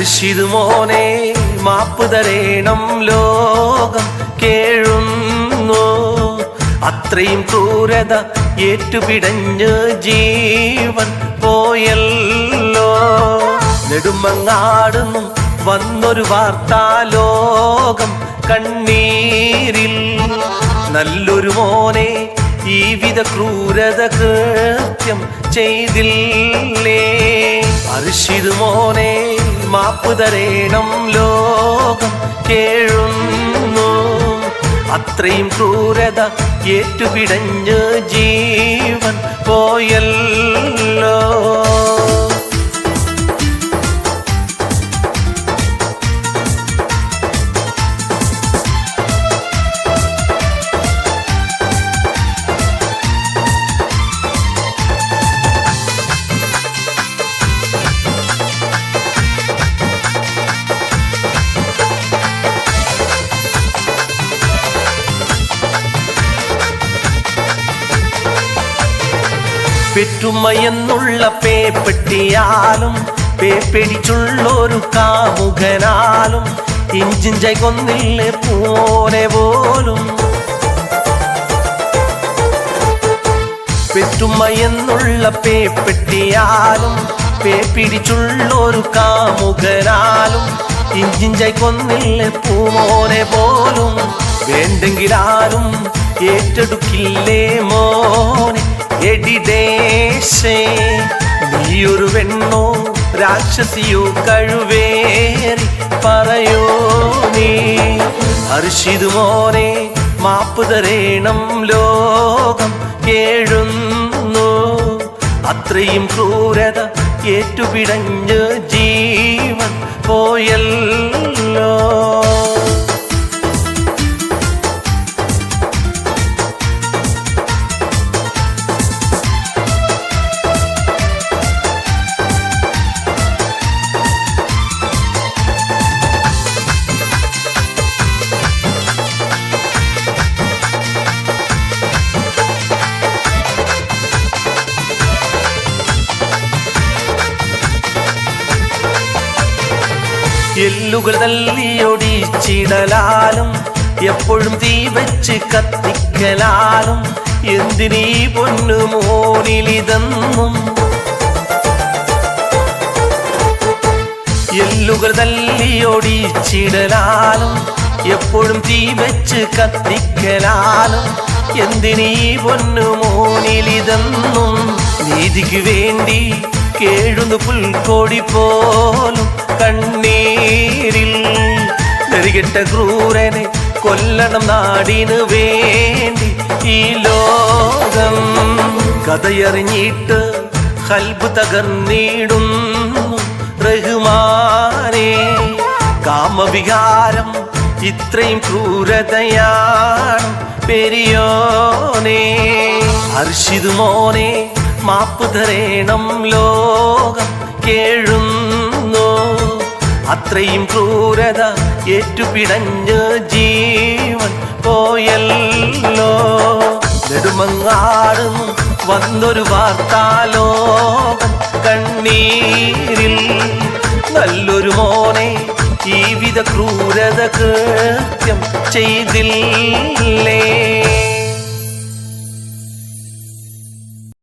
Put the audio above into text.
അർഷിദ് മോനെ മാപ്പ് തരേണം ലോകം കേഴുന്നു. അത്രയും ക്രൂരത ഏറ്റുപിടഞ്ഞ് ജീവൻ പോയല്ലോ. നെടുമങ്ങാടുന്നും വന്നൊരു വാർത്താലോകം കണ്ണീരിൽ. നല്ലൊരു മോനെ ഈ വിധ ക്രൂരത കൃത്യം ചെയ്തില്ലേ. അർഷിദ് മോനെ മാപ്പ് തരേണം ലോകം കേഴുന്നു. അത്രയും ക്രൂരത ഏറ്റുപിടഞ്ഞ് ജീവൻ പോയല്ലോ. പെറ്റുമ്മയെന്നുള്ള പേപ്പെട്ടിയാലും പേപ്പടിച്ചുള്ളൊരു കാമുകനാലും ഇഞ്ചിഞ്ചായി കൊന്നില്ലേ പോലെ പോലും. പെറ്റുമ്മയെന്നുള്ള പേപ്പെട്ടിയാലും പേപ്പിടിച്ചുള്ളൊരു കാമുകനാലും ഇഞ്ചിഞ്ചായി കൊന്നില്ലേ പൂമോനെ പോലും. വേണ്ടെങ്കിലാരും ഏറ്റെടുക്കില്ലേ മോനെ എടിദേശേ. നീയൊരു വെണ്ണോ രാക്ഷസിയോ കഴിവേറി പറയോ നീ. അർഷിദ് മോനെ മാപ്പ് തരേണം ലോകം കേഴുന്നു. അത്രയും ക്രൂരത ഏറ്റുപിടഞ്ഞ് ജീവൻ പോയല്ലോ. എല്ലുകൾ തല്ലിയൊടിച്ചിടലാലും എപ്പോഴും തീ വെച്ച് കത്തിക്കലാലും എന്തിനീ പൊന്നു മോനിലിതെന്നും. എല്ലുകൾ തല്ലിയൊടിച്ചിടലാലും എപ്പോഴും തീ വെച്ച് കത്തിക്കലാലും എന്തിനീ പൊന്നു മോനിലിതെന്നും. നീതിക്ക് വേണ്ടി കേഴുന്നു പുൽക്കൊടി പോലും കണ്ണീരിൽ. നെറികെട്ട ക്രൂരനെ കൊല്ലണം നാടിന് വേണ്ടി ഈ ലോകം. കഥയറിഞ്ഞിട്ട് ഖൽബ് തകർന്നിടുന്നു റഹ്മാനേ. കാമവികാരം ഇത്രയും ക്രൂരതയാണ് പെരിയോനേ. അർഷിദ് മോനെ മാപ്പ് തരേണം ലോകം കേഴുന്നു. അത്രയും ക്രൂരത ഏറ്റുപിടഞ്ഞ് ജീവൻ പോയല്ലോ. നെടുമങ്ങാടും വന്നൊരു വാർത്താലോകം കണ്ണീരിൽ. നല്ലൊരു മോനെ ഈ വിധ ക്രൂരത കൃത്യം ചെയ്തില്ലേ.